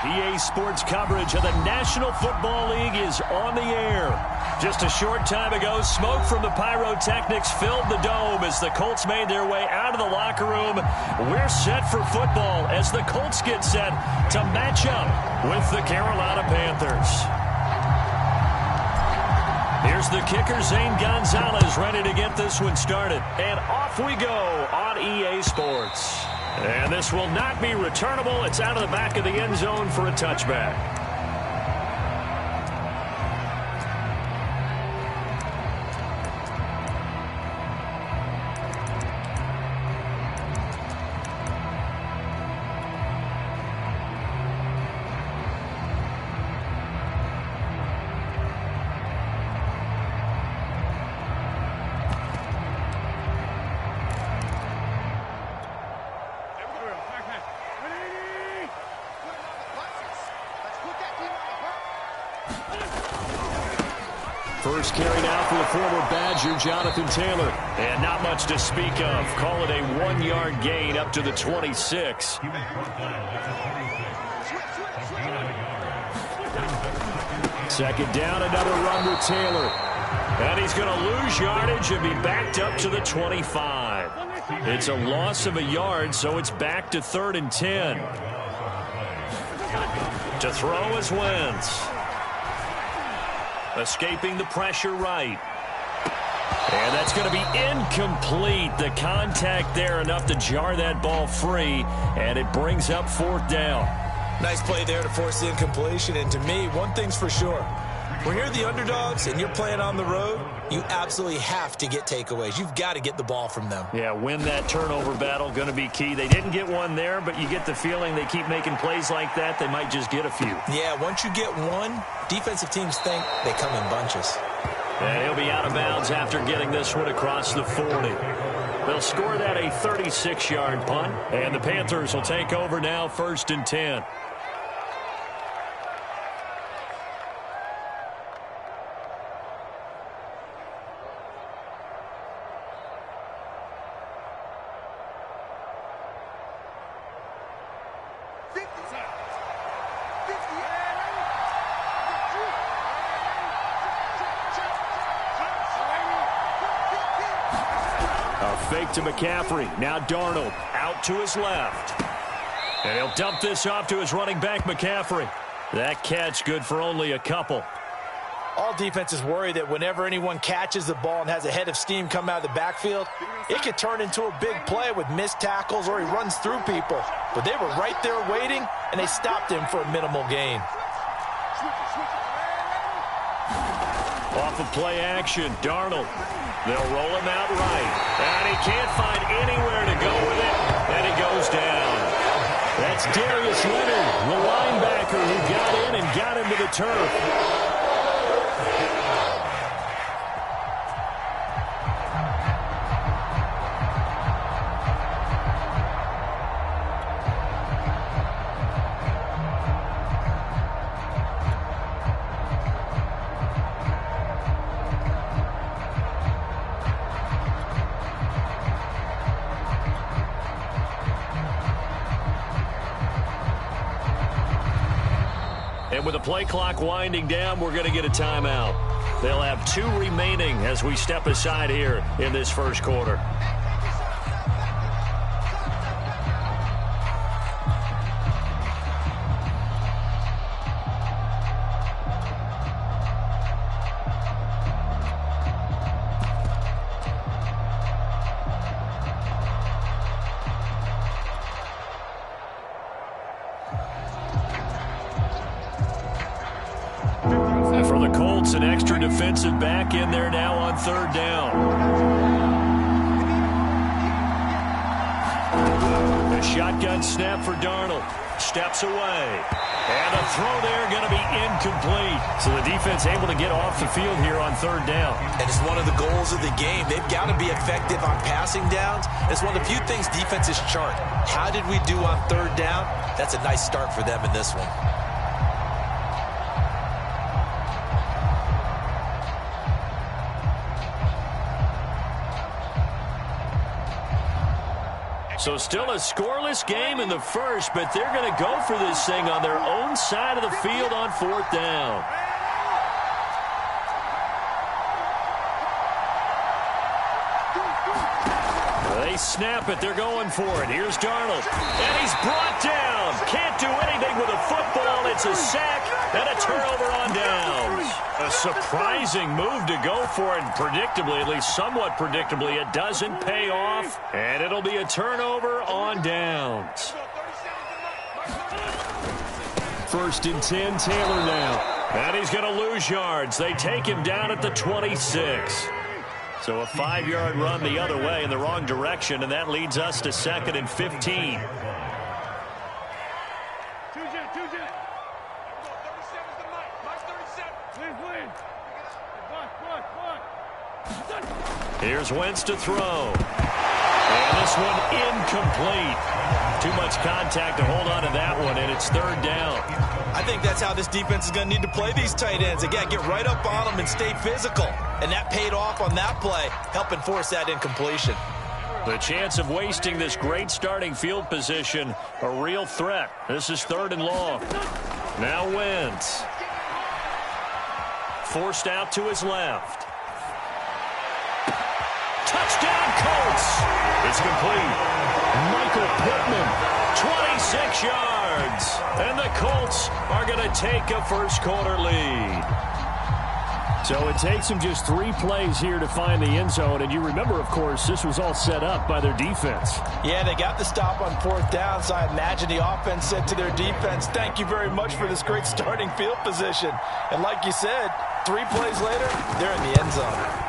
EA Sports coverage of the National Football League is on the air. Just a short time ago, smoke from the pyrotechnics filled the dome as the Colts made their way out of the locker room. We're set for football as the Colts get set to match up with the Carolina Panthers. Here's the kicker, Zane Gonzalez, ready to get this one started. And off we go on EA Sports. And this will not be returnable. It's out of the back of the end zone for a touchback. First carry now for the former Badger, Jonathan Taylor. And not much to speak of. Call it a 1-yard gain up to the 26. Second down, another run with Taylor. And he's going to lose yardage and be backed up to the 25. It's a loss of a yard, so it's back to 3rd and 10. To throw is Wentz. Escaping the pressure right. And that's going to be incomplete. The contact there enough to jar that ball free, and it brings up 4th down. Nice play there to force the incompletion. And to me, one thing's for sure. When you're the underdogs and you're playing on the road, you absolutely have to get takeaways. You've got to get the ball from them. Yeah, win that turnover battle, going to be key. They didn't get one there, but you get the feeling they keep making plays like that, they might just get a few. Yeah, once you get one, defensive teams think they come in bunches. And he'll be out of bounds after getting this one across the 40. They'll score that a 36-yard punt, and the Panthers will take over now 1st and 10. Fake to McCaffrey. Now Darnold out to his left. And he'll dump this off to his running back, McCaffrey. That catch good for only a couple. All defenses worry that whenever anyone catches the ball and has a head of steam come out of the backfield, it could turn into a big play with missed tackles or he runs through people. But they were right there waiting, and they stopped him for a minimal gain. Off of play action, Darnold. They'll roll him out right. And he can't find anywhere to go with it. And he goes down. That's Darius Leonard, the linebacker who got in and got into the turf. And with the play clock winding down, we're going to get a timeout. They'll have 2 remaining as we step aside here in this first quarter. For the Colts, an extra defensive back in there now on 3rd down. A shotgun snap for Darnold. Steps away. And a throw there going to be incomplete. So the defense able to get off the field here on 3rd down. And it's one of the goals of the game. They've got to be effective on passing downs. It's one of the few things defenses chart. How did we do on 3rd down? That's a nice start for them in this one. So still a scoreless game in the first, but they're going to go for this thing on their own side of the field on 4th down. They snap it. They're going for it. Here's Darnold. And he's brought down. Can't do anything with a football. It's a sack and a turnover on downs. A surprising move to go for it. Predictably, at least somewhat predictably, it doesn't pay off. And it'll be a turnover on downs. 1st and 10, Taylor now. And he's going to lose yards. They take him down at the 26. So a 5-yard run the other way in the wrong direction, and that leads us to 2nd and 15. Here's Wentz to throw. And this one incomplete. Too much contact to hold on to that one, and it's 3rd down. I think that's how this defense is going to need to play these tight ends. Again, get right up on them and stay physical. And that paid off on that play, helping force that incompletion. The chance of wasting this great starting field position, a real threat. This is 3rd and long. Now Wentz. Forced out to his left. Touchdown, Colts. It's complete. Michael Pittman, 26 yards. And the Colts are going to take a first-quarter lead. So it takes them just 3 plays here to find the end zone. And you remember, of course, this was all set up by their defense. Yeah, they got the stop on 4th down, so I imagine the offense said to their defense, thank you very much for this great starting field position. And like you said, 3 plays later, they're in the end zone.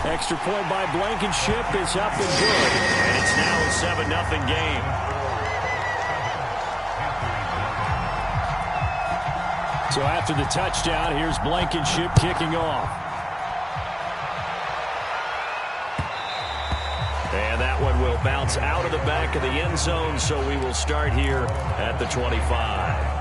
Extra point by Blankenship is up and good. And it's now a 7-0 game. So after the touchdown, here's Blankenship kicking off. And that one will bounce out of the back of the end zone, so we will start here at the 25.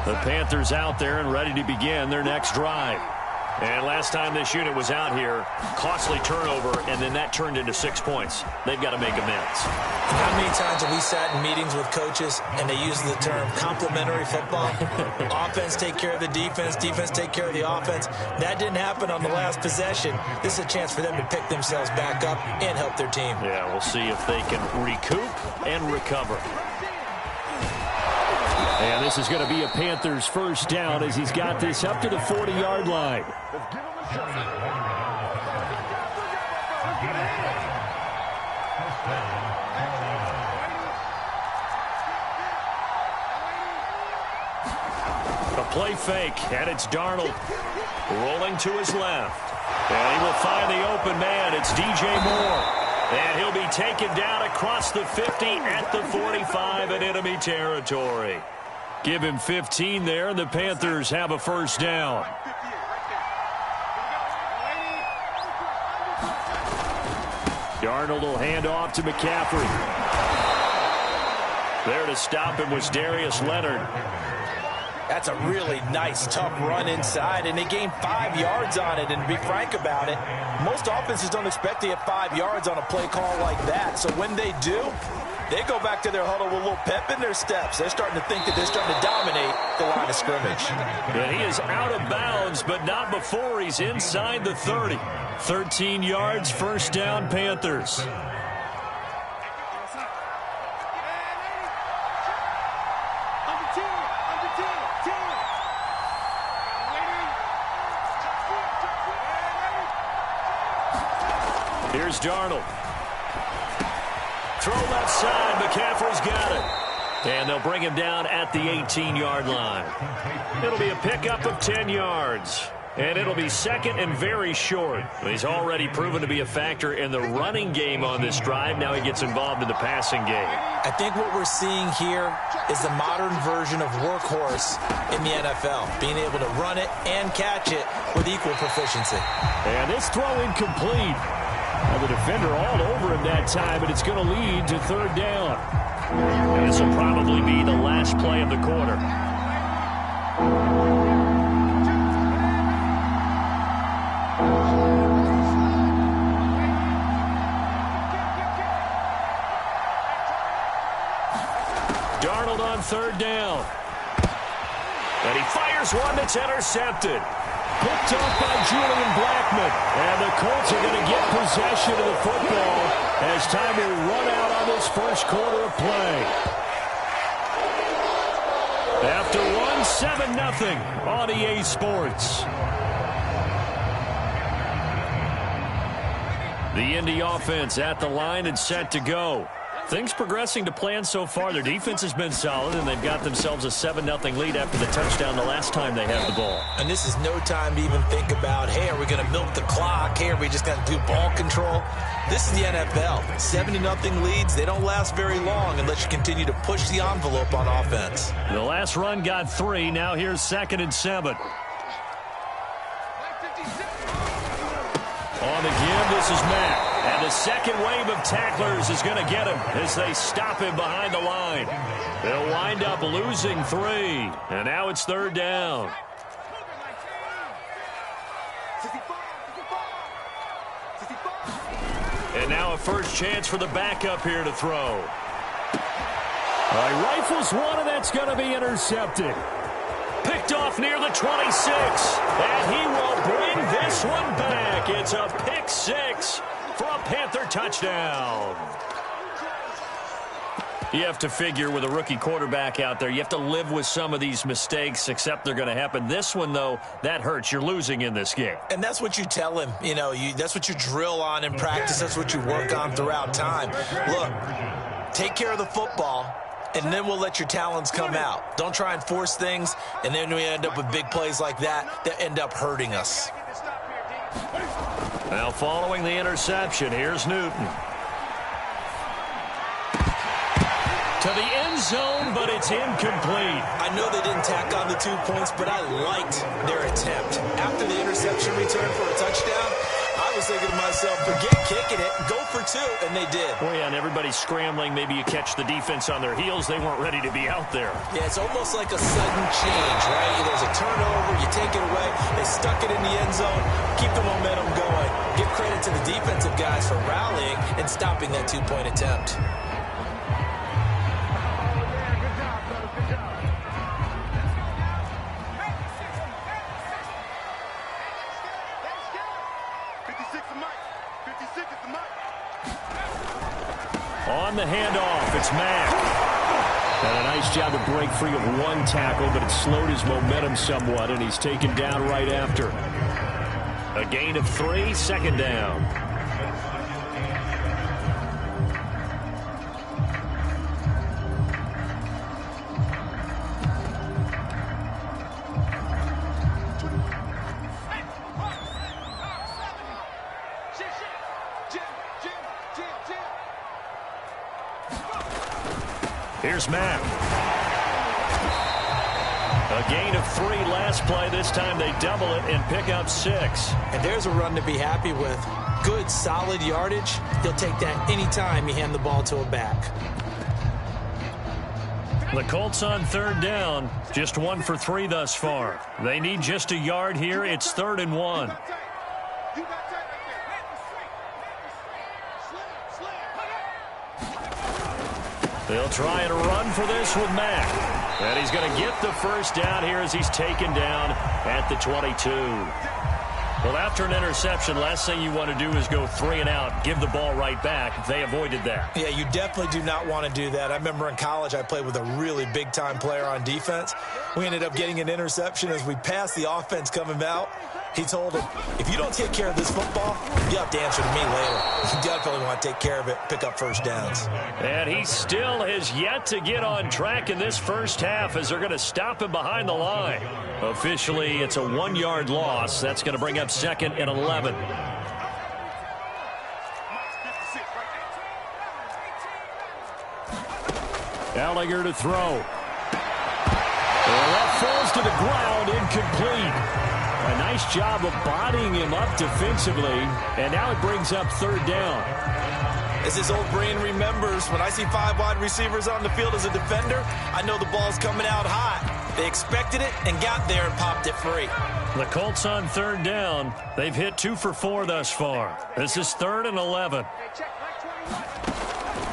The Panthers out there and ready to begin their next drive. And last time this unit was out here, costly turnover, and then that turned into 6 points. They've got to make amends. How many times have we sat in meetings with coaches and they use the term complementary football? Offense take care of the defense, defense take care of the offense. That didn't happen on the last possession. This is a chance for them to pick themselves back up and help their team. Yeah, we'll see if they can recoup and recover. And this is going to be a Panthers first down as he's got this up to the 40-yard line. A play fake, and it's Darnold rolling to his left. And he will find the open man. It's DJ Moore. And he'll be taken down across the 50 at the 45 in enemy territory. Give him 15 there, and the Panthers have a first down. Darnold will hand off to McCaffrey. There to stop him was Darius Leonard. That's a really nice, tough run inside, and they gained 5 yards on it. And to be frank about it, most offenses don't expect to get 5 yards on a play call like that. So when they do, they go back to their huddle with a little pep in their steps. They're starting to think that they're starting to dominate the line of scrimmage. And he is out of bounds, but not before he's inside the 30. 13 yards, first down, Panthers. Here's Darnold. Throw left side. McCaffrey's got it. And they'll bring him down at the 18-yard line. It'll be a pickup of 10 yards. And it'll be second and very short. He's already proven to be a factor in the running game on this drive. Now he gets involved in the passing game. I think what we're seeing here is the modern version of workhorse in the NFL. Being able to run it and catch it with equal proficiency. And this throw incomplete. Now the defender all over him that time, and it's going to lead to third down. And this will probably be the last play of the quarter. Darnold on third down. And he fires one that's intercepted. Picked off by Julian Blackmon. And the Colts are going to get possession of the football as time will run out on this first quarter of play. After one, 7-0 on EA Sports. The Indy offense at the line and set to go. Things progressing to plan so far. Their defense has been solid, and they've got themselves a 7-0 lead after the touchdown the last time they had the ball. And this is no time to even think about, hey, are we going to milk the clock? Hey, are we just going to do ball control? This is the NFL. 70-0 leads, they don't last very long unless you continue to push the envelope on offense. The last run got 3. Now here's 2nd and 7. On the give, this is Mack. And the second wave of tacklers is going to get him as they stop him behind the line. They'll wind up losing 3. And now it's 3rd down. And now a first chance for the backup here to throw. He rifles one, and that's going to be intercepted. Picked off near the 26. And he will bring this one back. It's a pick 6 for a Panther touchdown. You have to figure with a rookie quarterback out there, you have to live with some of these mistakes, except they're going to happen. This one, though, that hurts. You're losing in this game. And that's what you tell him. You know, that's what you drill on in practice. That's what you work on throughout time. Look, take care of the football, and then we'll let your talents come out. Don't try and force things, and then we end up with big plays like that end up hurting us. Now following the interception, here's Newton. To the end zone, but it's incomplete. I know they didn't tack on the 2 points, but I liked their attempt. After the interception return for a touchdown, I was thinking to myself, forget kicking it, go for 2, and they did. Well, yeah, and everybody's scrambling. Maybe you catch the defense on their heels. They weren't ready to be out there. Yeah, it's almost like a sudden change, right? There's a turnover, you take it away, they stuck it in the end zone, keep the momentum going. Give credit to the defensive guys for rallying and stopping that 2-point attempt. On the handoff, it's Mack. And a nice job to break free of one tackle, but it slowed his momentum somewhat, and he's taken down right after. A gain of 3, 2nd down. Here's Mack. A gain of 3 last play. This time they double it and pick up 6. And there's a run to be happy with. Good, solid yardage. He'll take that anytime you hand the ball to a back. The Colts on 3rd down. Just 1 for 3 thus far. They need just a yard here. It's 3rd and 1. They'll try and run for this with Mack. And he's going to get the first down here as he's taken down at the 22. Well, after an interception, last thing you want to do is go 3 and out, give the ball right back. They avoided that. Yeah, you definitely do not want to do that. I remember in college I played with a really big-time player on defense. We ended up getting an interception as we passed the offense coming out. He told him, if you don't take care of this football, you have to answer to me later. You definitely want to take care of it, pick up first downs. And he still has yet to get on track in this first half as they're going to stop him behind the line. Officially, it's a 1-yard loss. That's going to bring up 2nd and 11. Ellinger to throw. Well, that falls to the ground, incomplete. A nice job of bodying him up defensively, and now it brings up 3rd down. As his old brain remembers, when I see 5 wide receivers on the field as a defender, I know the ball's coming out hot. They expected it and got there and popped it free. The Colts on 3rd down. They've hit 2 for 4 thus far. This is 3rd and 11.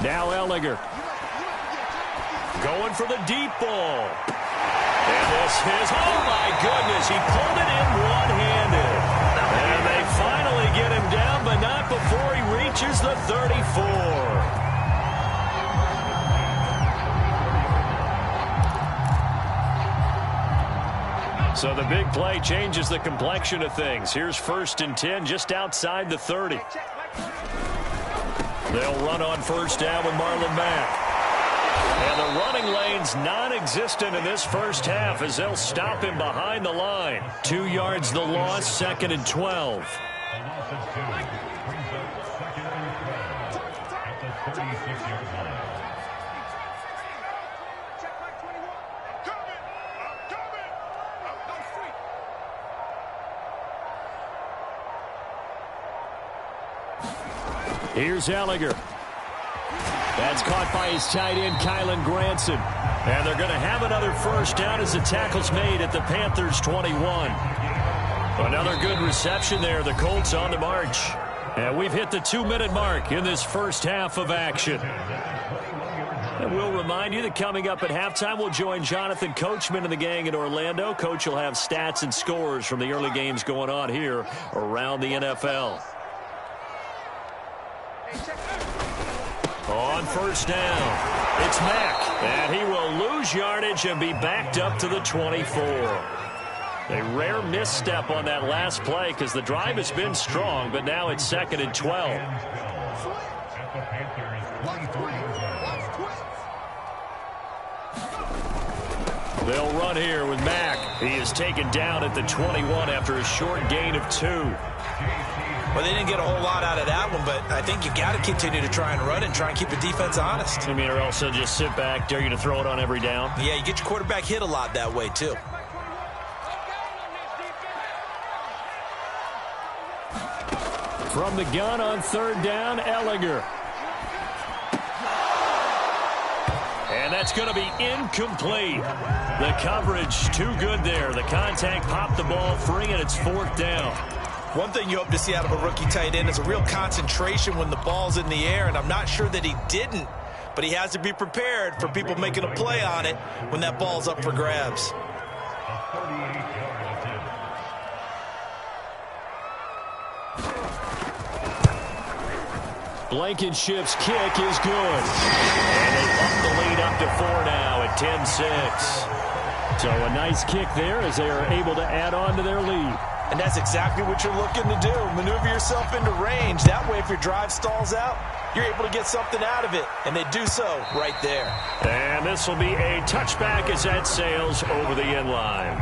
Now Ellinger. Going for the deep ball. And this is, oh my goodness, he pulled it in one-handed. And they finally get him down, but not before he reaches the 34. So the big play changes the complexion of things. Here's 1st and 10 just outside the 30. They'll run on 1st down with Marlon Mack. And the running lane's non-existent in this first half as they'll stop him behind the line. 2 yards the loss, 2nd and 12. Here's Ellinger. That's caught by his tight end, Kylen Granson. And they're going to have another 1st down as the tackle's made at the Panthers' 21. Another good reception there. The Colts on the march. And we've hit the 2-minute mark in this first half of action. And we'll remind you that coming up at halftime, we'll join Jonathan Coachman and the gang in Orlando. Coach will have stats and scores from the early games going on here around the NFL. On 1st down, it's Mack, and he will lose yardage and be backed up to the 24. A rare misstep on that last play because the drive has been strong, but now it's 2nd and 12. They'll run here with Mack. He is taken down at the 21 after a short gain of 2. Well, they didn't get a whole lot out of that one, but I think you got to continue to try and run and try and keep the defense honest. I mean, or else they'll just sit back, dare you to throw it on every down. Yeah, you get your quarterback hit a lot that way, too. From the gun on 3rd down, Ellinger. And that's going to be incomplete. The coverage too good there. The contact popped the ball free, and it's 4th down. One thing you hope to see out of a rookie tight end is a real concentration when the ball's in the air, and I'm not sure that he didn't, but he has to be prepared for people making a play on it when that ball's up for grabs. Blankenship's kick is good. And they bump the lead up to 4 now at 10-6. So a nice kick there as they are able to add on to their lead. And that's exactly what you're looking to do. Maneuver yourself into range. That way, if your drive stalls out, you're able to get something out of it. And they do so right there. And this will be a touchback as that sails over the end line.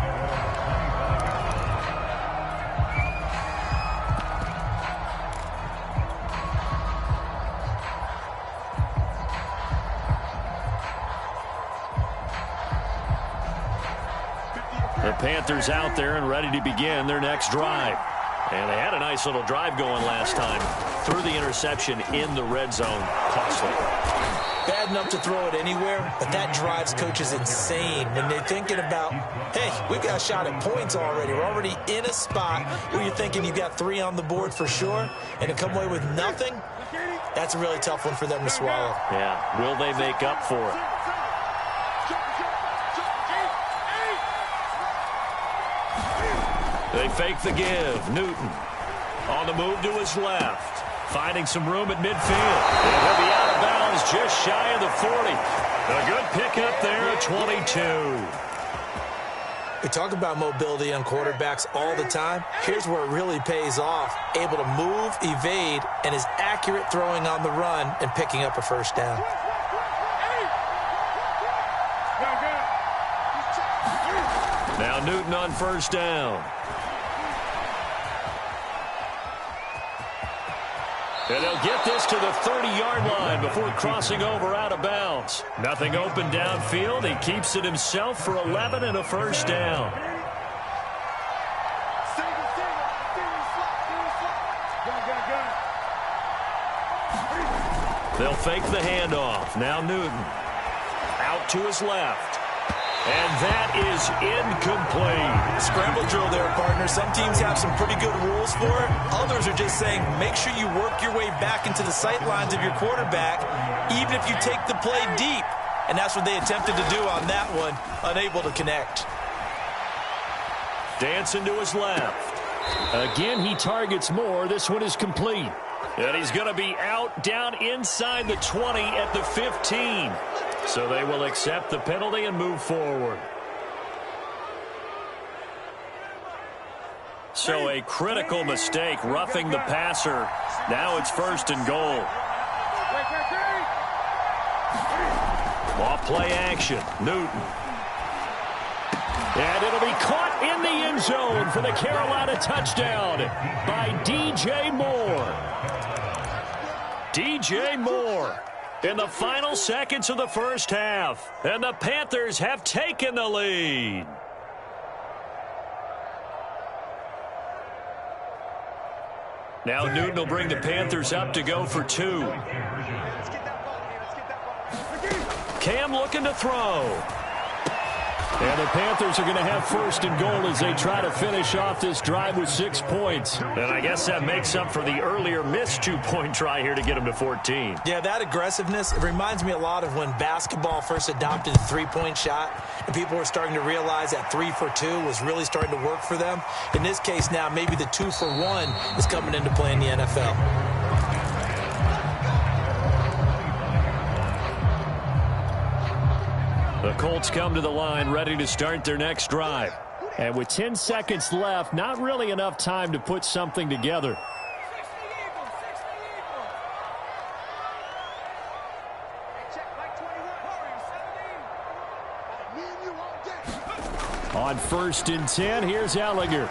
The Panthers out there and ready to begin their next drive. And they had a nice little drive going last time. Threw the interception in the red zone. Costly. Bad enough to throw it anywhere, but that drives coaches insane when they're thinking about, hey, we've got a shot at points already. We're already in a spot where you're thinking you've got 3 on the board for sure, and to come away with nothing, that's a really tough one for them to swallow. Yeah, will they make up for it? They fake the give. Newton on the move to his left. Finding some room at midfield. And he'll be out of bounds just shy of the 40. A good pickup there at 22. We talk about mobility on quarterbacks all the time. Here's where it really pays off. Able to move, evade, and is accurate throwing on the run and picking up a 1st down. Now Newton on 1st down. And they'll get this to the 30-yard line before crossing over out of bounds. Nothing open downfield. He keeps it himself for 11 and a 1st down. They'll fake the handoff. Now Newton out to his left. And that is incomplete. Scramble drill there, partner. Some teams have some pretty good rules for it. Others are just saying, make sure you work your way back into the sight lines of your quarterback, even if you take the play deep. and that's what they attempted to do on that one, unable to connect. Dancing to his left. Again, he targets more. This one is complete. And he's going to be out down inside the 20 at the 15. So they will accept the penalty and move forward. So a critical mistake, roughing the passer. Now it's 1st and goal. Off play action. Newton. And it'll be caught in the end zone for the Carolina touchdown by DJ Moore. DJ Moore in the final seconds of the first half. And the Panthers have taken the lead. Now Newton will bring the Panthers up to go for 2. Cam looking to throw. And the Panthers are going to have 1st and goal as they try to finish off this drive with 6 points. And I guess that makes up for the earlier missed 2-point try here to get them to 14. Yeah, that aggressiveness, it reminds me a lot of when basketball first adopted the 3-point shot, and people were starting to realize that 3 for 2 was really starting to work for them. In this case now, maybe the 2 for 1 is coming into play in the NFL. The Colts come to the line ready to start their next drive. And with 10 seconds left, not really enough time to put something together. On 1st and 10, here's Ellinger.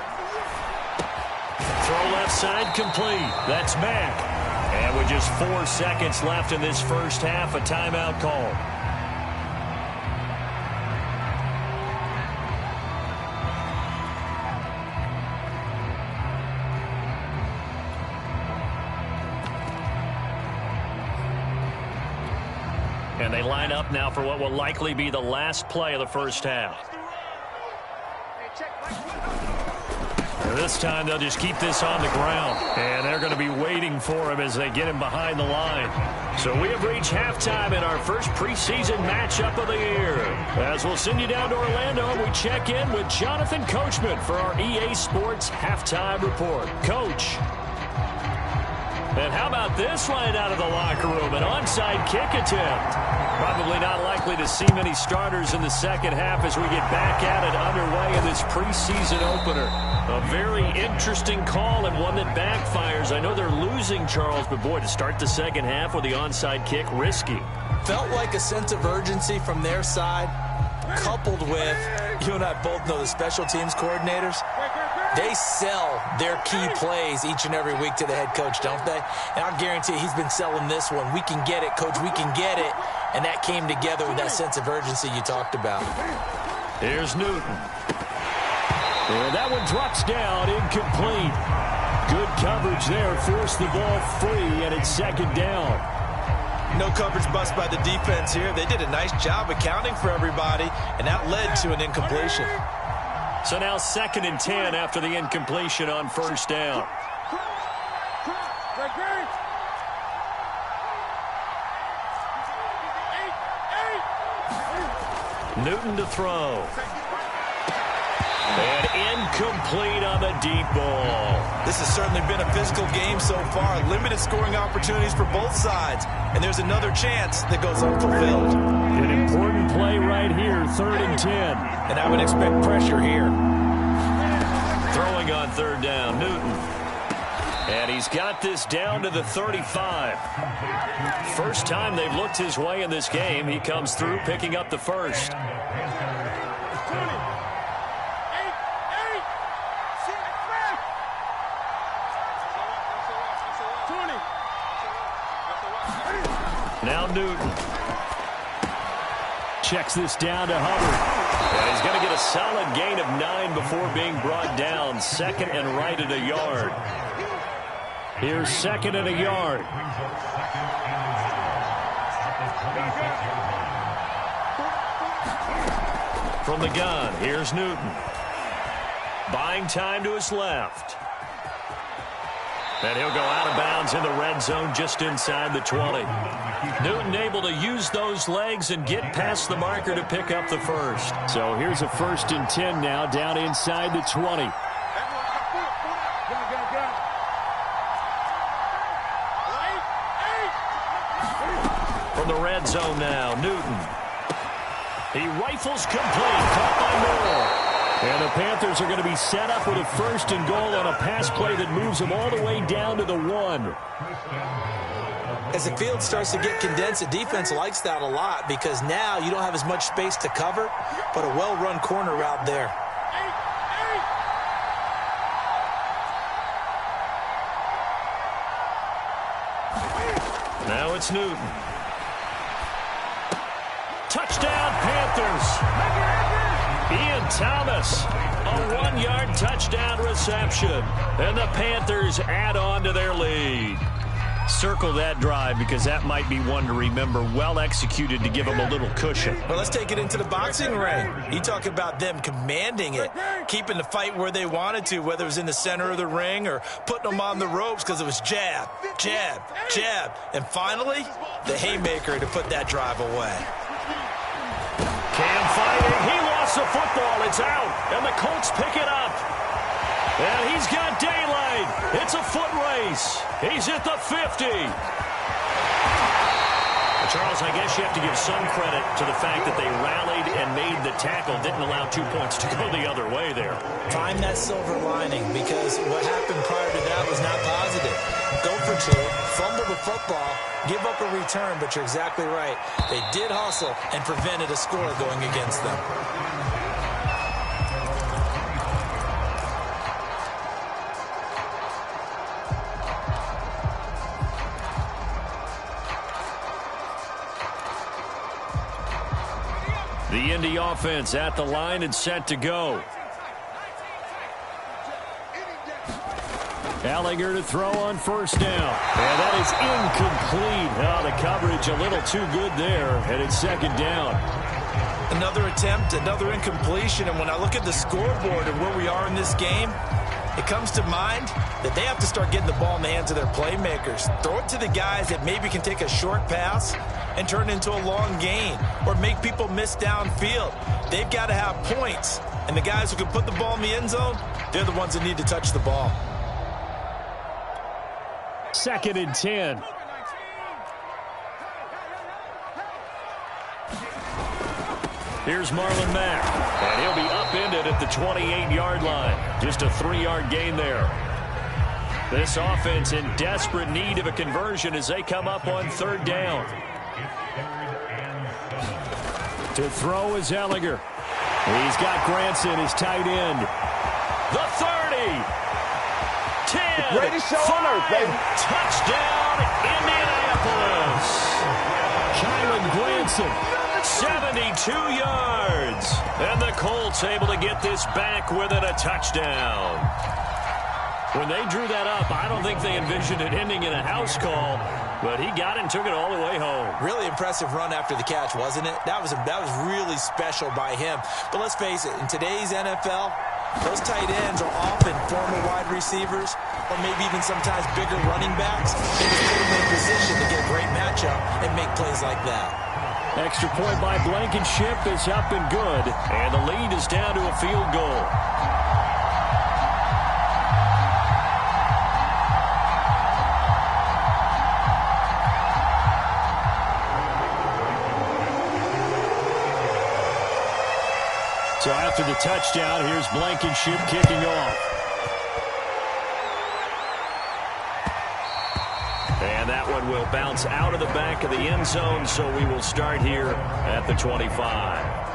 Throw left side complete. That's Mack. And with just 4 seconds left in this first half, a timeout call. And they line up now for what will likely be the last play of the first half. And this time they'll just keep this on the ground. And they're going to be waiting for him as they get him behind the line. So we have reached halftime in our first preseason matchup of the year. As we'll send you down to Orlando, we check in with Jonathan Coachman for our EA Sports Halftime Report. Coach. And how about this line out of the locker room? An onside kick attempt. Probably not likely to see many starters in the second half as we get back at it underway in this preseason opener. A very interesting call and one that backfires. I know they're losing, Charles, but boy, to start the second half with the onside kick, risky. Felt like a sense of urgency from their side, coupled with, you and I both know the special teams coordinators. They sell their key plays each and every week to the head coach, don't they? And I guarantee he's been selling this one. We can get it, coach, we can get it. And that came together with that sense of urgency you talked about. Here's Newton. And that one drops down, incomplete. Good coverage there, forced the ball free, and it's 2nd down. No coverage bust by the defense here. They did a nice job accounting for everybody, and that led to an incompletion. So now 2nd and 10 after the incompletion on 1st down. Newton to throw. And incomplete on the deep ball. This has certainly been a physical game so far. Limited scoring opportunities for both sides. And there's another chance that goes unfulfilled. An important play right here, 3rd and 10. And I would expect pressure here. Throwing on 3rd down, Newton. And he's got this down to the 35. First time they've looked his way in this game. He comes through picking up the first. Now Newton. Checks this down to Hubbard. And he's going to get a solid gain of 9 before being brought down. 2nd and right at a yard. Here's 2nd and a yard. From the gun, here's Newton. Buying time to his left. And he'll go out of bounds in the red zone just inside the 20. Newton able to use those legs and get past the marker to pick up the first. So here's a 1st and 10 now down inside the 20. From the red zone now, Newton. He rifles complete, caught by Moore. And the Panthers are going to be set up with a 1st and goal on a pass play that moves them all the way down to the 1. As the field starts to get condensed, the defense likes that a lot because now you don't have as much space to cover, but a well-run corner route there. Now it's Newton. Touchdown, Panthers. Ian Thomas, a 1-yard touchdown reception. And the Panthers add on to their lead. Circle that drive because that might be one to remember. Well executed to give them a little cushion. Well, let's take it into the boxing ring. You talk about them commanding it, keeping the fight where they wanted to, whether it was in the center of the ring or putting them on the ropes because it was jab, jab, jab. And finally, the haymaker to put that drive away. Cam fighting. He lost the football. It's out. And the Colts pick it up. And he's got daylight. It's a foot race. He's at the 50. Charles, I guess you have to give some credit to the fact that they rallied and made the tackle. Didn't allow 2 points to go the other way there. Find that silver lining because what happened prior to that was not positive. Go for 2, fumble the football, give up a return, but you're exactly right. They did hustle and prevented a score going against them. The Indy offense at the line and set to go. Ellinger to throw on 1st down. And that is incomplete. Oh, the coverage a little too good there, and it's 2nd down. Another attempt, another incompletion, and when I look at the scoreboard and where we are in this game, it comes to mind that they have to start getting the ball in the hands of their playmakers. Throw it to the guys that maybe can take a short pass and turn it into a long gain or make people miss downfield. They've got to have points, and the guys who can put the ball in the end zone, they're the ones that need to touch the ball. 2nd and 10. Here's Marlon Mack, and he'll be upended at the 28-yard line. Just a 3-yard gain there. This offense in desperate need of a conversion as they come up on 3rd down. To throw is Ellinger. He's got Granson, his tight end. The 30. 10. Greatest show on earth, baby. Touchdown, Indianapolis. Kylan Granson. 72 yards. And the Colts able to get this back within a touchdown. When they drew that up, I don't think they envisioned it ending in a house call, but he got it and took it all the way home. Really impressive run after the catch, wasn't it? That was really special by him. But let's face it, in today's NFL, those tight ends are often former wide receivers or maybe even sometimes bigger running backs. They just put them in a position to get a great matchup and make plays like that. Extra point by Blankenship is up and good. And the lead is down to a field goal. So after the touchdown, here's Blankenship kicking off. And that one will bounce out of the back of the end zone, so we will start here at the 25.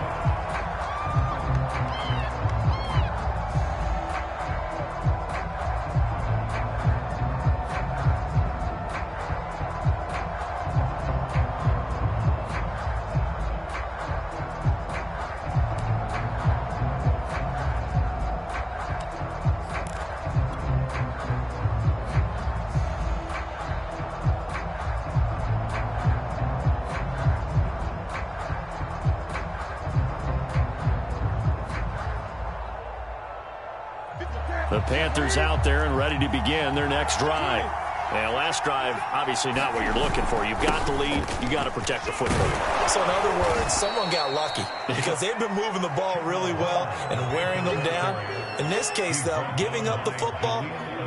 The Panthers out there and ready to begin their next drive. And last drive, obviously not what you're looking for. You've got the lead. You got to protect the football. So in other words, someone got lucky because they've been moving the ball really well and wearing them down. In this case, though, giving up the football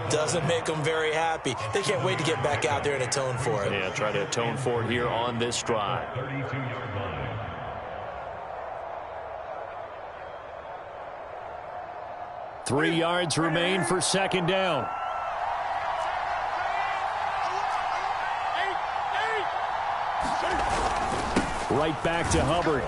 doesn't make them very happy. They can't wait to get back out there and atone for it. Yeah, try to atone for it here on this drive. 3 yards remain for second down. Right back to Hubbard.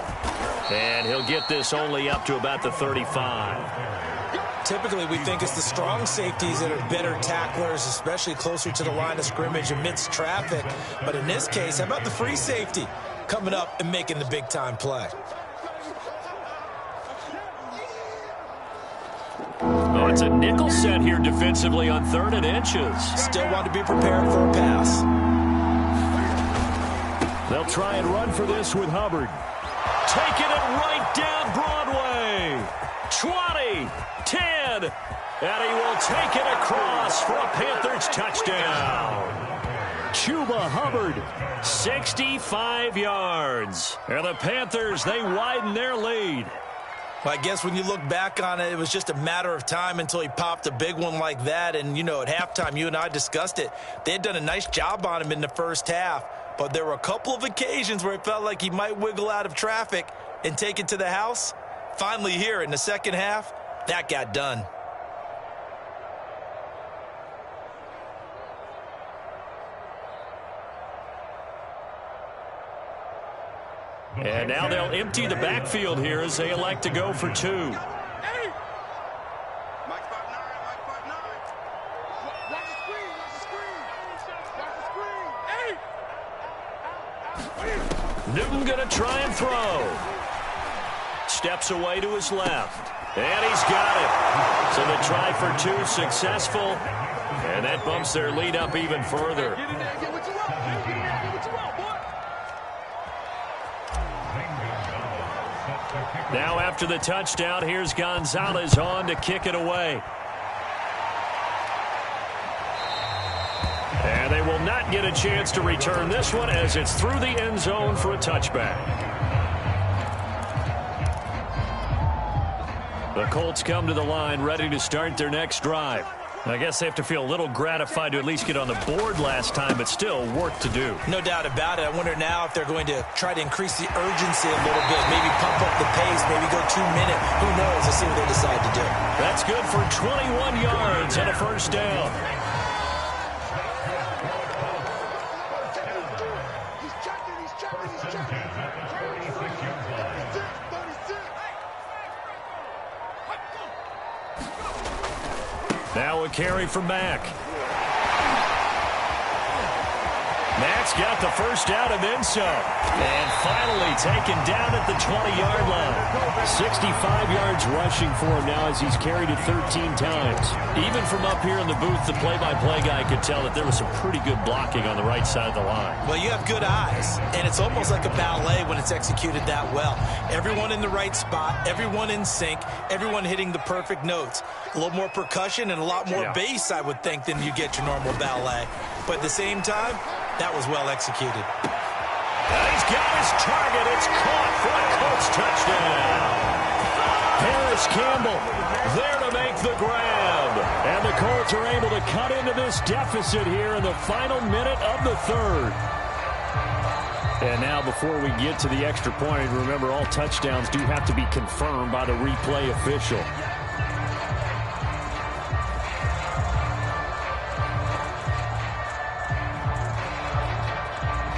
And he'll get this only up to about the 35. Typically, we think it's the strong safeties that are better tacklers, especially closer to the line of scrimmage amidst traffic. But in this case, how about the free safety coming up and making the big-time play? Oh, it's a nickel set here defensively on 3rd and inches. Still want to be prepared for a pass. They'll try and run for this with Hubbard. Taking it right down Broadway. 20, 10, and he will take it across for a Panthers touchdown. Chuba Hubbard, 65 yards. And the Panthers, they widen their lead. Well, I guess when you look back on it, it was just a matter of time until he popped a big one like that. And, you know, at halftime, you and I discussed it. They had done a nice job on him in the first half. But there were a couple of occasions where it felt like he might wiggle out of traffic and take it to the house. Finally here in the second half, that got done. And now they'll empty the backfield here as they elect to go for 2. Newton going to try and throw. Steps away to his left. And he's got it. So the try for 2 successful. And that bumps their lead up even further. Now after the touchdown, here's Gonzalez on to kick it away. And they will not get a chance to return this one as it's through the end zone for a touchback. The Colts come to the line ready to start their next drive. I guess they have to feel a little gratified to at least get on the board last time, but still work to do. No doubt about it. I wonder now if they're going to try to increase the urgency a little bit, maybe pump up the pace, maybe go 2 minute. Who knows? Let's see what they decide to do. That's good for 21 yards and a first down. Now a carry from Mack. Mack's got the first down and then some. And finally taken down at the 20-yard line. 65 yards rushing for him now as he's carried it 13 times. Even from up here in the booth, the play-by-play guy could tell that there was some pretty good blocking on the right side of the line. Well, you have good eyes, and it's almost like a ballet when it's executed that well. Everyone in the right spot, everyone in sync, everyone hitting the perfect notes. A little more percussion and a lot more bass, I would think, than you get your normal ballet. But at the same time, that was well executed. He's got his target. It's caught for a Colts touchdown. Harris Campbell there to make the grab. And the Colts are able to cut into this deficit here in the final minute of the third. And now before we get to the extra point, remember all touchdowns do have to be confirmed by the replay official.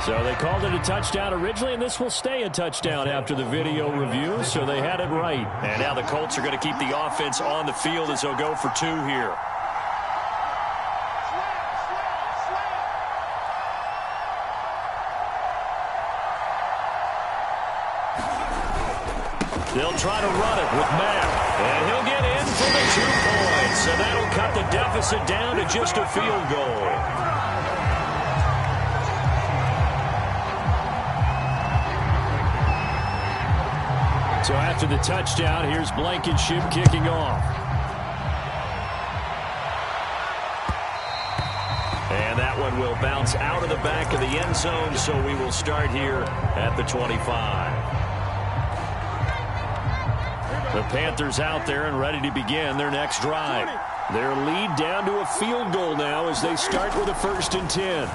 So they called it a touchdown originally, and this will stay a touchdown after the video review, so they had it right. And now the Colts are going to keep the offense on the field as they'll go for 2 here. They'll try to run it with Mack, and he'll get in for the 2 points, and that'll cut the deficit down to just a field goal. So after the touchdown, here's Blankenship kicking off. one will bounce out of the back of the end zone, so we will start here at the 25. The Panthers out there and ready to begin their next drive. Their lead down to a field goal now as they start with a 1st and 10.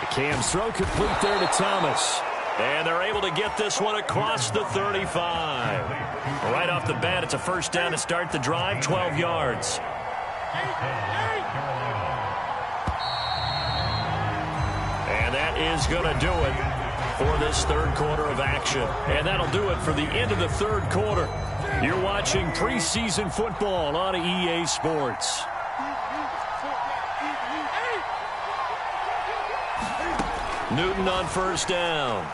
The Cam's throw complete there to Thomas. And they're able to get this one across the 35. Right off the bat, it's a 1st down to start the drive, 12 yards. And that is going to do it for this 3rd quarter of action. And that'll do it for the end of the 3rd quarter. You're watching preseason football on EA Sports. Newton on 1st down.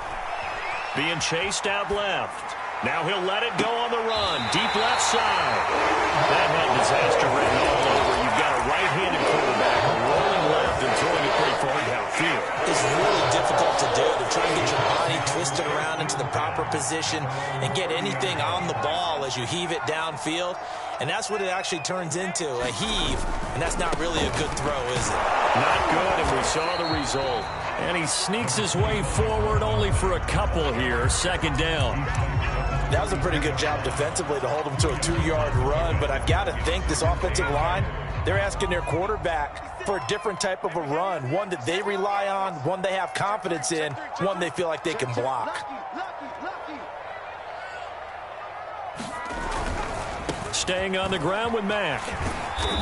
Being chased out left. Now he'll let it go on the run. Deep left side. That had disaster written all over. You've got a right-handed quarterback rolling left and throwing it pretty far downfield. It's really difficult to do, to try and get your body twisted around into the proper position and get anything on the ball as you heave it downfield. And that's what it actually turns into, a heave. And that's not really a good throw, is it? Not good, and we saw the result. And he sneaks his way forward only for a couple here. 2nd down. That was a pretty good job defensively to hold him to a 2-yard run. But I've got to think this offensive line, they're asking their quarterback for a different type of a run. One that they rely on, one they have confidence in, one they feel like they can block. Staying on the ground with Mack.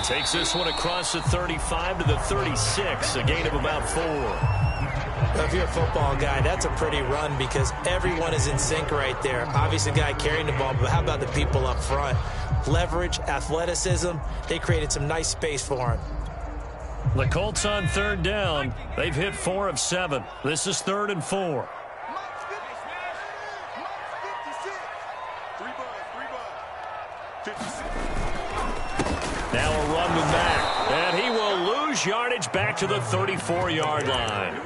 Takes this one across the 35 to the 36, a gain of about 4. If you're a football guy, that's a pretty run because everyone is in sync right there. Obviously, the guy carrying the ball, but how about the people up front? Leverage, athleticism, they created some nice space for him. The Colts on 3rd down. They've hit 4 of 7. This is 3rd and 4. Now a run with Mack, and he will lose yardage back to the 34-yard line.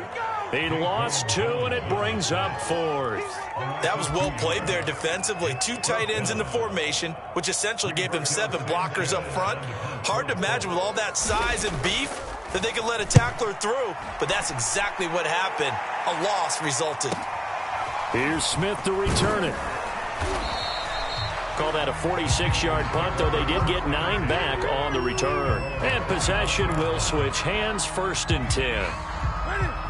He lost 2, and it brings up 4th. That was well played there defensively. 2 tight ends in the formation, which essentially gave them 7 blockers up front. Hard to imagine with all that size and beef that they could let a tackler through, but that's exactly what happened. A loss resulted. Here's Smith to return it. Call that a 46-yard punt, though they did get 9 back on the return. And possession will switch hands, 1st and 10.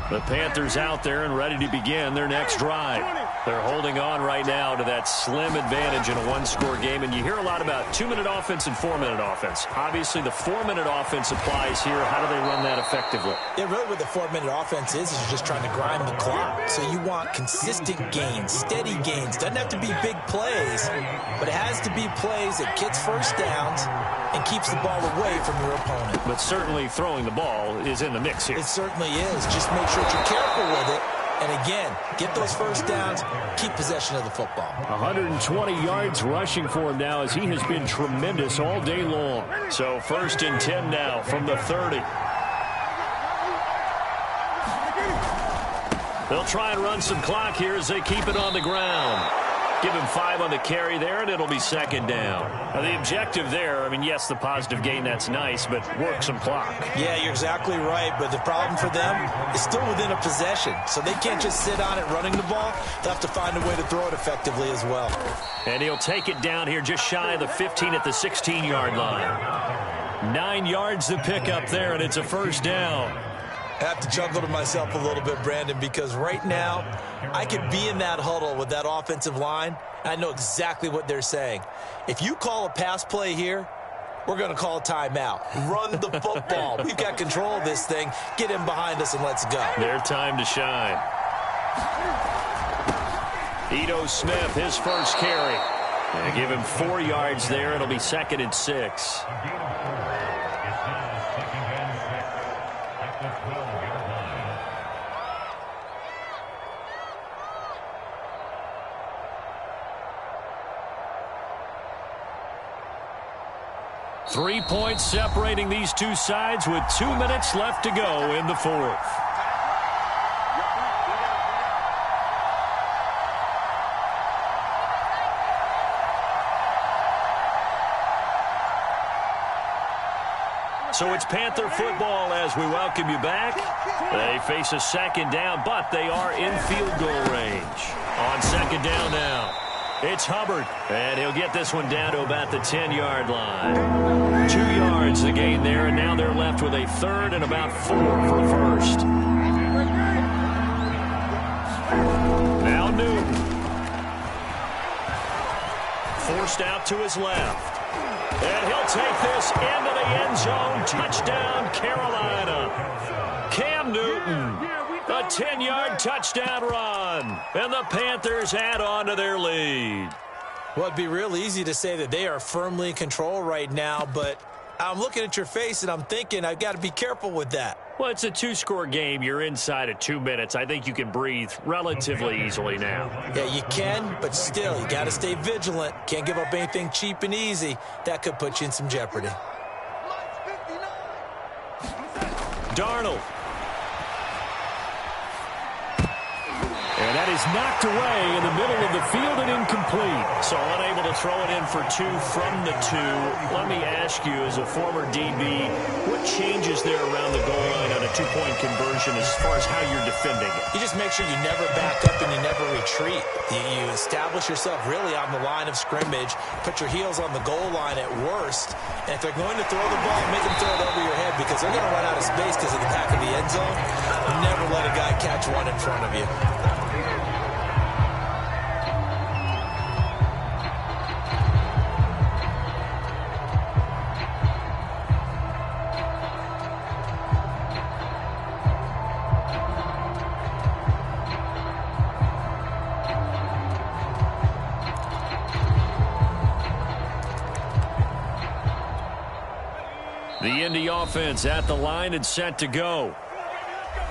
The Panthers out there and ready to begin their next drive. They're holding on right now to that slim advantage in a 1-score game. And you hear a lot about 2-minute offense and 4-minute offense. Obviously, the 4-minute offense applies here. How do they run that effectively? Yeah, really what the 4-minute offense is you're just trying to grind the clock. So you want consistent gains, steady gains. Doesn't have to be big plays, but it has to be plays that gets 1st downs and keeps the ball away from your opponent. But certainly throwing the ball is in the mix here. It certainly is. Just make sure that you're careful with it. And again, get those 1st downs, keep possession of the football. 120 yards rushing for him now as he has been tremendous all day long. So 1st and 10 now from the 30. They'll try and run some clock here as they keep it on the ground. Give him 5 on the carry there, and it'll be 2nd down. Now, the objective there, I mean, yes, the positive gain, that's nice, but work some clock. Yeah, you're exactly right, but the problem for them is still within a possession, so they can't just sit on it running the ball. They'll have to find a way to throw it effectively as well. And he'll take it down here just shy of the 15 at the 16-yard line. 9 yards to pick up there, and it's a 1st down. I have to chuckle to myself a little bit, Brandon, because right now I could be in that huddle with that offensive line. I know exactly what they're saying. If you call a pass play here, we're going to call a timeout. Run the football. We've got control of this thing. Get him behind us and let's go. Their time to shine. Ito Smith, his first carry. And give him 4 yards there. It'll be 2nd and 6. Three points separating these two sides with 2 minutes left to go in the 4th. So it's Panther football as we welcome you back. They face a second down, but they are in field goal range. On second down now, it's Hubbard, and he'll get this one down to about the 10-yard line. 2 yards the gain there, and now they're left with a third and about 4 for the first. Now Newton. Forced out to his left. And he'll take this into the end zone. Touchdown, Carolina. Cam Newton, a 10-yard touchdown run. And the Panthers add on to their lead. Well, it'd be real easy to say that they are firmly in control right now, but I'm looking at your face and I'm thinking I've got to be careful with that. Well, it's a 2-score game. You're inside of 2 minutes. I think you can breathe relatively easily now. Yeah, you can, but still, you got to stay vigilant. Can't give up anything cheap and easy. That could put you in some jeopardy. Darnold. And that is knocked away in the middle of the field and incomplete. So unable to throw it in for 2 from the 2. Let me ask you, as a former DB, what changes there around the goal line on a 2-point conversion as far as how you're defending it? You just make sure you never back up and you never retreat. You establish yourself really on the line of scrimmage, put your heels on the goal line at worst, and if they're going to throw the ball, make them throw it over your head because they're going to run out of space because of the back of the end zone. Never let a guy catch one in front of you. The Indy offense at the line and set to go.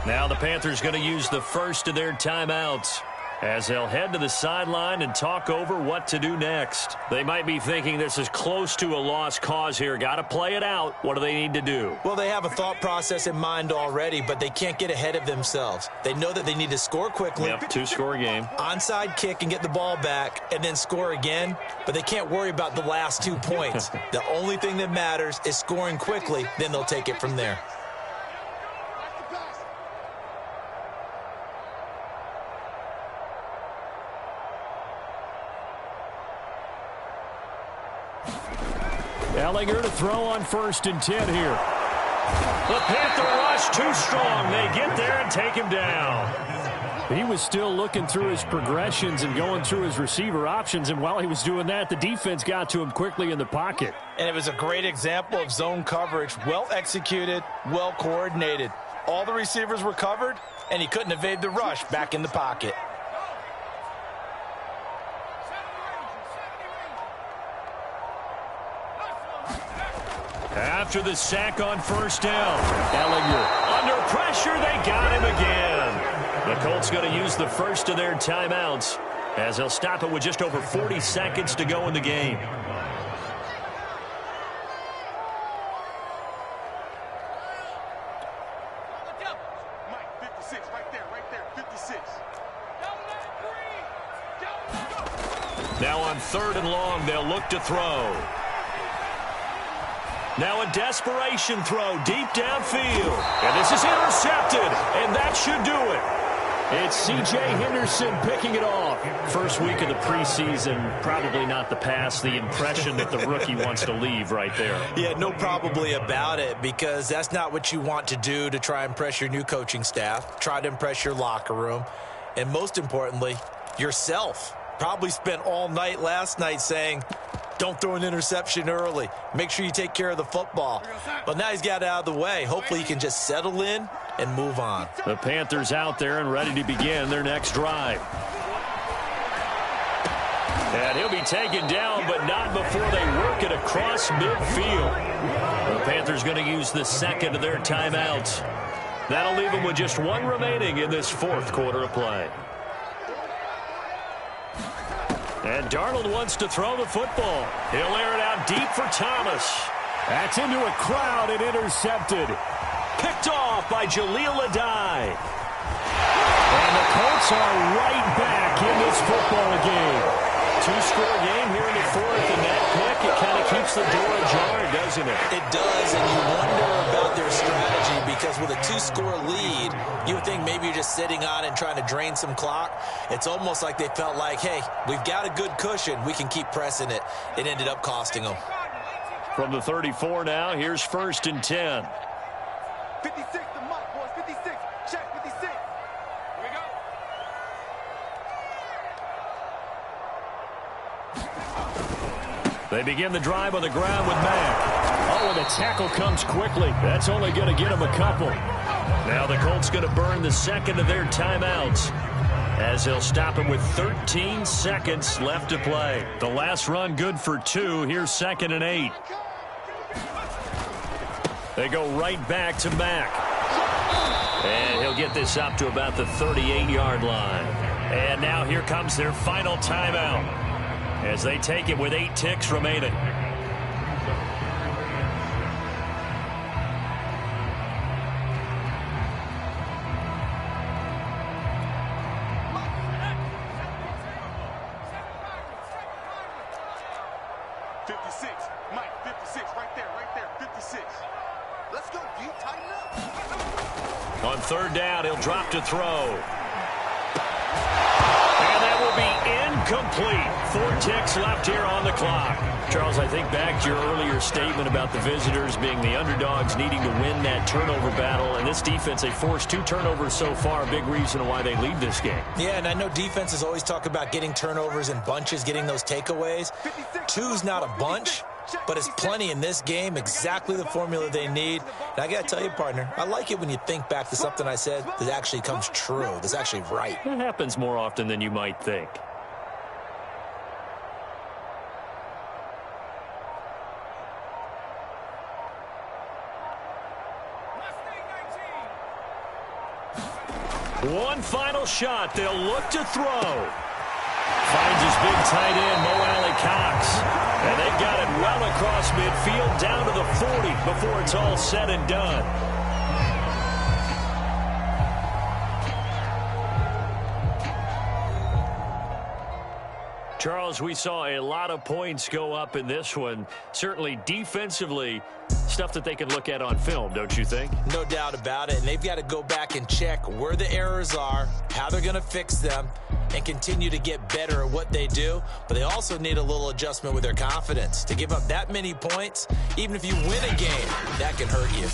Now the Panthers going to use the first of their timeouts as they'll head to the sideline and talk over what to do next. They might be thinking this is close to a lost cause here. Got to play it out. What do they need to do? Well, they have a thought process in mind already, but they can't get ahead of themselves. They know that they need to score quickly. Yep, 2-score game. Onside kick and get the ball back and then score again, but they can't worry about the last 2 points. The only thing that matters is scoring quickly, then they'll take it from there. Ellinger to throw on 1st and 10 here. The Panther rush too strong. They get there and take him down. He was still looking through his progressions and going through his receiver options, and while he was doing that, the defense got to him quickly in the pocket. And it was a great example of zone coverage. Well executed, well coordinated. All the receivers were covered, and he couldn't evade the rush back in the pocket. After the sack on 1st down, Ellinger under pressure. They got him again. The Colts going to use the first of their timeouts as they'll stop it with just over 40 seconds to go in the game. Now on 3rd and long, they'll look to throw. Now a desperation throw deep downfield. And this is intercepted, and that should do it. It's C.J. Henderson picking it off. First week of the preseason, probably not the pass, the impression that the rookie wants to leave right there. Yeah, no probably about it, because that's not what you want to do to try and impress your new coaching staff, try to impress your locker room, and most importantly, yourself. Probably spent all night last night saying, don't throw an interception early. Make sure you take care of the football. But now he's got it out of the way. Hopefully he can just settle in and move on. The Panthers out there and ready to begin their next drive. And he'll be taken down, but not before they work it across midfield. The Panthers going to use the second of their timeouts. That'll leave them with just 1 remaining in this 4th quarter of play. And Darnold wants to throw the football. He'll air it out deep for Thomas. That's into a crowd and intercepted. Picked off by Jaleel Adai. And the Colts are right back in this football game. two-score game here in the fourth, and that pick, it kind of keeps the door ajar, doesn't it? It does, and you wonder about their strategy because with a two-score lead, you would think maybe you're just sitting on it and trying to drain some clock. It's almost like they felt like, hey, we've got a good cushion. We can keep pressing it. It ended up costing them. From the 34 now, here's 1st and 10. 56 to Mike, boys. 56. Check 56. Here we go. They begin the drive on the ground with Mack. Oh, and the tackle comes quickly. That's only going to get him a couple. Now the Colts going to burn the second of their timeouts, as they'll stop him with 13 seconds left to play. The last run good for 2. Here's 2nd and 8. They go right back to Mack. And he'll get this up to about the 38-yard line. And now here comes their final timeout, as they take it with 8 ticks remaining. On 3rd down, he'll drop to throw. And that will be incomplete. 4 ticks left here on the clock. Charles, I think back to your earlier statement about the visitors being the underdogs needing to win that turnover battle. And this defense, they forced 2 turnovers so far, a big reason why they lead this game. Yeah, and I know defenses always talk about getting turnovers in bunches, getting those takeaways. 2's not a bunch, but it's plenty in this game, exactly the formula they need. And I got to tell you, partner, I like it when you think back to something I said that actually comes true, that's actually right. It happens more often than you might think. One final shot. They'll look to throw. Finds his big tight end, Mo Alley-Cox. And they've got it well across midfield, down to the 40 before it's all said and done. Charles, we saw a lot of points go up in this one. Certainly defensively, stuff that they can look at on film, don't you think? No doubt about it. And they've got to go back and check where the errors are, how they're going to fix them, and continue to get better at what they do. But they also need a little adjustment with their confidence. To give up that many points, even if you win a game, that can hurt you.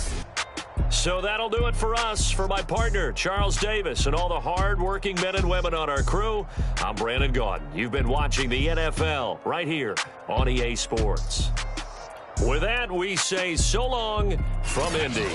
So that'll do it for us. For my partner, Charles Davis, and all the hard-working men and women on our crew, I'm Brandon Gaudin. You've been watching the NFL right here on EA Sports. With that, we say so long from Indy.